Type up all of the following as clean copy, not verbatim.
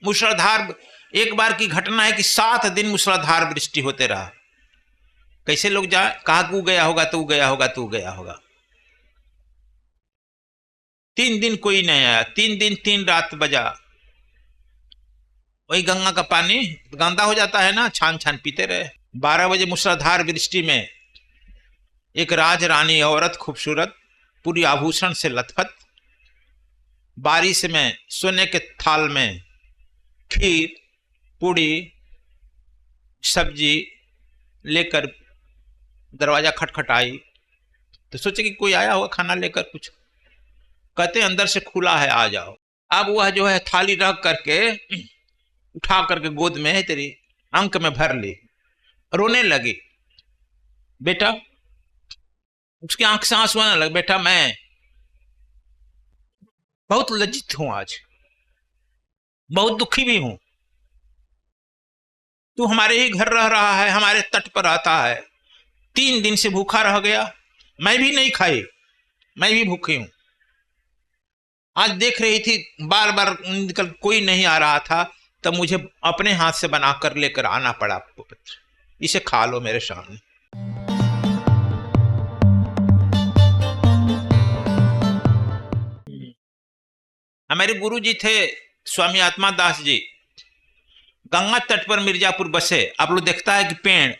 मूसलाधार, एक बार की घटना है कि 7 दिन मूसलाधार वृष्टि होते रहा। कैसे लोग जाए, कहा तू गया होगा, तू गया होगा, तू गया होगा। 3 दिन कोई नहीं आया, 3 दिन 3 रात बजा। वही गंगा का पानी गंदा हो जाता है ना, छान छान पीते रहे। 12 बजे मूसलाधार वृष्टि में एक राज रानी औरत खूबसूरत, पूरी आभूषण से लथपथ, बारिश में सोने के थाल में खीर पूड़ी सब्जी लेकर दरवाजा खटखटाई। तो सोचे कि कोई आया होगा खाना लेकर कुछ। कहते अंदर से खुला है, आ जाओ। अब वह जो है थाली रख करके उठा करके गोद में तेरी अंक में भर ली, रोने लगी। बेटा, उसकी आंख से आंसू आने लगे। बेटा, मैं बहुत लज्जित हूं, आज बहुत दुखी भी हूं। तू हमारे ही घर रह रहा है, हमारे तट पर आता है, 3 दिन से भूखा रह गया। मैं भी नहीं खाई, मैं भी भूखी हूं। आज देख रही थी बार बार निकल, कोई नहीं आ रहा था, तब मुझे अपने हाथ से बनाकर लेकर आना पड़ा। इसे खा लो मेरे सामने। हमारे गुरु जी थे स्वामी आत्मा दास जी, गंगा तट पर मिर्जापुर बसे। आप लोग देखता है कि पेड़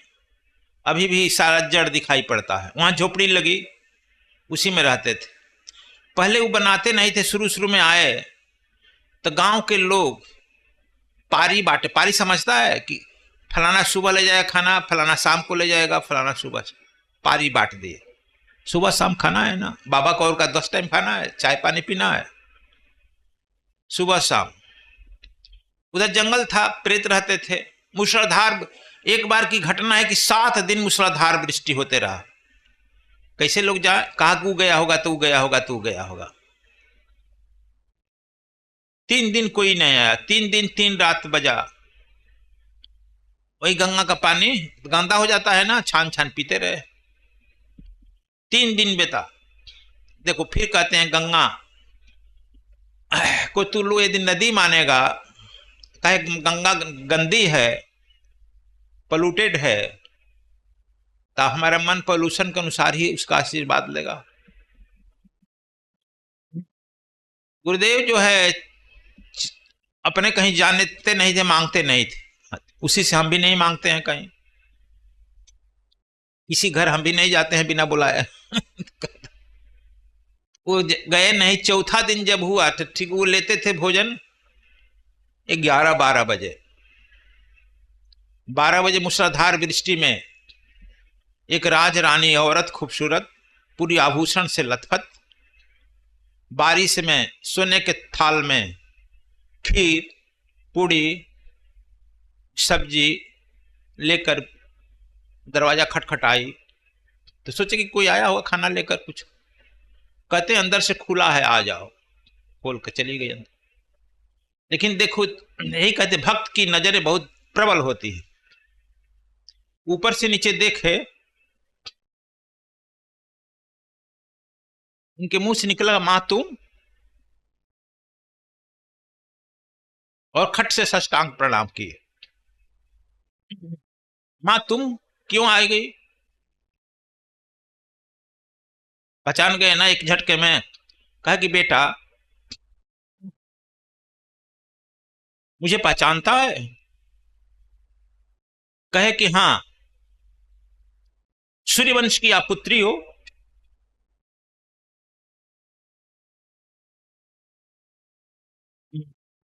अभी भी सारा जड़ दिखाई पड़ता है। वहां झोपड़ी लगी, उसी में रहते थे। पहले वो बनाते नहीं थे, शुरू शुरू में आए तो गांव के लोग पारी बांटे। पारी समझता है कि फलाना सुबह ले जाएगा खाना, फलाना शाम को ले जाएगा, फलाना सुबह। पारी बांट दिए, सुबह शाम खाना है ना, बाबा कौर का 10 टाइम खाना है, चाय पानी पीना है सुबह शाम। उधर जंगल था, प्रेत रहते थे। मूसलाधार, एक बार की घटना है कि 7 दिन मूसलाधार वृष्टि होते रहा। कैसे लोग जाए, कहा तू गया होगा, तू गया होगा, तू गया होगा। 3 दिन कोई नहीं आया, 3 दिन 3 रात बजा। वही गंगा का पानी गंदा हो जाता है ना, छान छान पीते रहे। 3 दिन बेटा। देखो फिर कहते हैं गंगा को तू यदि नदी मानेगा, कहे गंगा गंदी है, पोल्यूटेड है, तो हमारा मन पोल्यूशन के अनुसार ही उसका आशीर्वाद लेगा। गुरुदेव जो है अपने कहीं जानते नहीं थे, मांगते नहीं थे, उसी से हम भी नहीं मांगते हैं कहीं। किसी घर हम भी नहीं जाते हैं बिना बुलाए। वो गए नहीं। चौथा दिन जब हुआ तो ठीक वो लेते थे भोजन 11-12 बजे। 12 बजे मूसलाधार वृष्टि में एक राज रानी औरत खूबसूरत, पूरी आभूषण से लथपथ, बारिश में सोने के थाल में खीर पूड़ी सब्जी लेकर दरवाजा खटखटाई। तो सोचे कि कोई आया होगा खाना लेकर कुछ। कहते अंदर से खुला है, आ जाओ। खोल के चली गई अंदर। लेकिन देखो, यही कहते भक्त की नजरें बहुत प्रबल होती है। ऊपर से नीचे देखे, उनके मुंह से निकला मां तुम, और खट से साष्टांग प्रणाम किए। मां तुम क्यों आ गई? पहचान गए ना एक झटके में। कहा कि बेटा, मुझे पहचानता है? कहे कि हाँ, सूर्यवंश की आप पुत्री हो।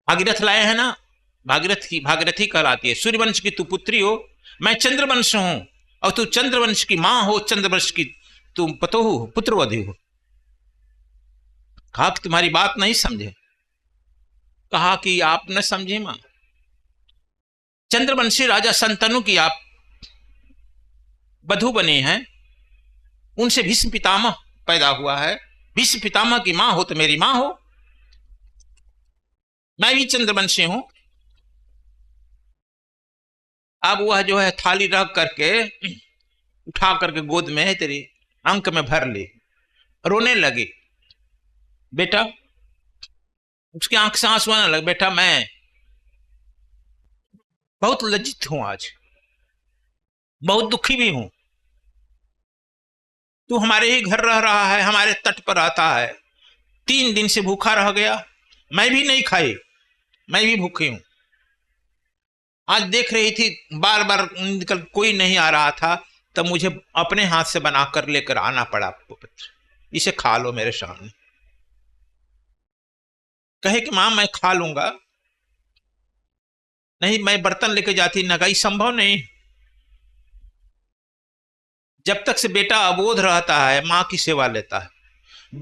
भागीरथ लाए हैं ना, भागीरथी कहलाती है। सूर्यवंश की तू पुत्री हो, मैं चंद्रवंश हूं, और तू चंद्रवंश की मां हो, चंद्रवंश की तुम पतोह हो, पुत्रवधि हो। कहा कि तुम्हारी बात नहीं समझे। कहा कि आप न समझे मां, चंद्रवंशी राजा संतनु की आप बधू बनी हैं, उनसे भीष्म पितामह पैदा हुआ है। भीष्म पितामह की मां हो तो मेरी मां हो। मैं भी चंद्रवंशी हूं। अब वह जो है थाली रख करके उठा करके गोद में तेरी अंक में भर ली, रोने लगी। बेटा, उसकी आंख से आंसू आने लगे। बेटा, मैं बहुत लज्जित हूं आज, बहुत दुखी भी हूं। तू हमारे ही घर रह रहा है, हमारे तट पर आता है, 3 दिन से भूखा रह गया, मैं भी नहीं खाई, मैं भी भूखी हूं। आज देख रही थी बार बार निकल कोई नहीं आ रहा था, तब मुझे अपने हाथ से बनाकर लेकर आना पड़ा पवित्र, इसे खा लो मेरे सामने। कहे कि मां मैं खा लूंगा, नहीं मैं बर्तन लेके जाती, नगाई संभव नहीं। जब तक से बेटा अबोध रहता है मां की सेवा लेता है,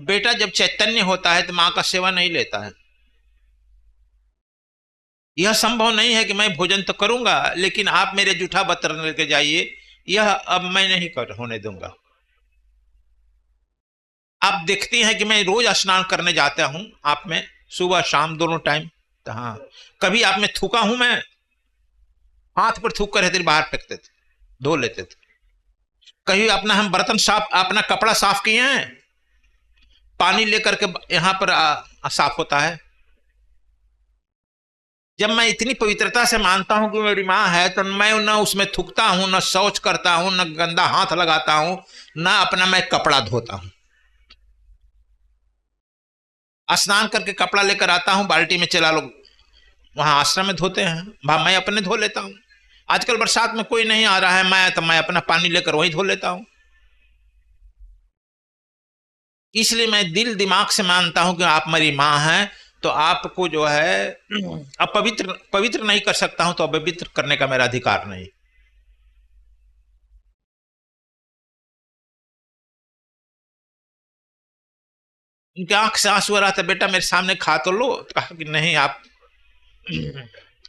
बेटा जब चैतन्य होता है तो मां का सेवा नहीं लेता है। यह संभव नहीं है कि मैं भोजन तो करूंगा लेकिन आप मेरे जूठा बर्तन लेके जाइए, यह अब मैं नहीं कर होने दूंगा। आप देखती हैं कि मैं रोज स्नान करने जाता हूं आप में, सुबह शाम दोनों टाइम। तो हाँ, कभी आप में थूका हूं मैं, हाथ पर थूक कर तेरे बाहर फेंकते थे, धो लेते थे। कहीं अपना हम बर्तन साफ, अपना कपड़ा साफ किए हैं, पानी लेकर के यहां पर साफ होता है। जब मैं इतनी पवित्रता से मानता हूं कि मेरी मां है, तो मैं न उसमें थूकता हूं, न शौच करता हूं, न गंदा हाथ लगाता हूं, न अपना मैं कपड़ा धोता हूं। स्नान करके कपड़ा लेकर आता हूं, बाल्टी में चला लो, वहां आश्रम में धोते हैं, मैं अपने धो लेता हूं। आजकल बरसात में कोई नहीं आ रहा है, मैं अपना पानी लेकर वहीं धो लेता हूं। इसलिए मैं दिल दिमाग से मानता हूं कि आप मेरी मां हैं, तो आपको जो है अपवित्र पवित्र नहीं कर सकता हूं, तो अपवित्र करने का मेरा अधिकार नहीं। उनकी आंख से आंसू आ रहा था, बेटा मेरे सामने खा तो लो। तो कहा कि नहीं आप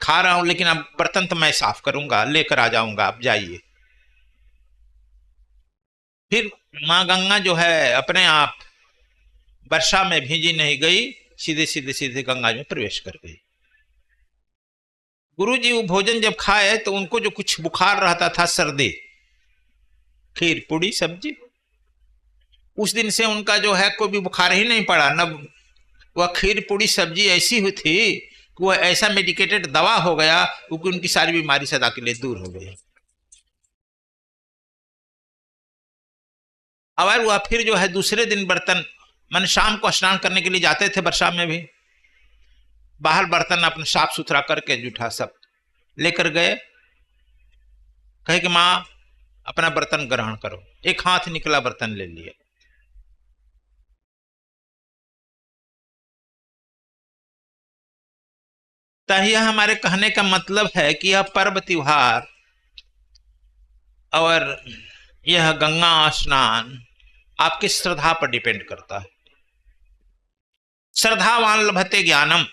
खा रहा हूं, लेकिन अब बर्तन तो मैं साफ करूंगा, लेकर आ जाऊंगा, आप जाइए। फिर मां गंगा जो है अपने आप वर्षा में भीजी नहीं गई, सीधे सीधे सीधे गंगा में प्रवेश कर गई। गुरुजी वो भोजन जब खाए तो उनको जो कुछ बुखार रहता था, सर्दी, खीर पूड़ी सब्जी, उस दिन से उनका जो है कोई भी बुखार ही नहीं पड़ा। न वह खीर पूड़ी सब्जी ऐसी हुई थी कि वह ऐसा मेडिकेटेड दवा हो गया, क्योंकि उनकी सारी बीमारी सदा के लिए दूर हो गई। और वह फिर जो है दूसरे दिन बर्तन, मैंने शाम को स्नान करने के लिए जाते थे वर्षा में भी, बाहर बर्तन अपने साफ सुथरा करके जूठा सब लेकर गए। कहे कि मां अपना बर्तन ग्रहण करो, एक हाथ निकला बर्तन ले लिए। तो यह हमारे कहने का मतलब है कि यह पर्व त्योहार और यह गंगा स्नान आपकी श्रद्धा पर डिपेंड करता है। श्रद्धावान लभते ज्ञानम,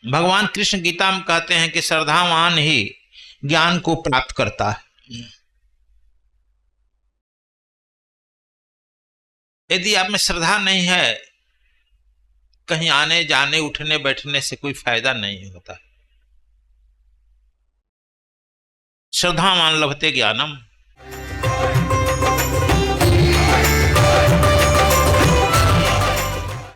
भगवान कृष्ण गीता में कहते हैं कि श्रद्धावान ही ज्ञान को प्राप्त करता है। यदि आप में श्रद्धा नहीं है, कहीं आने जाने उठने बैठने से कोई फायदा नहीं होता। श्रद्धावान लभते ज्ञानम।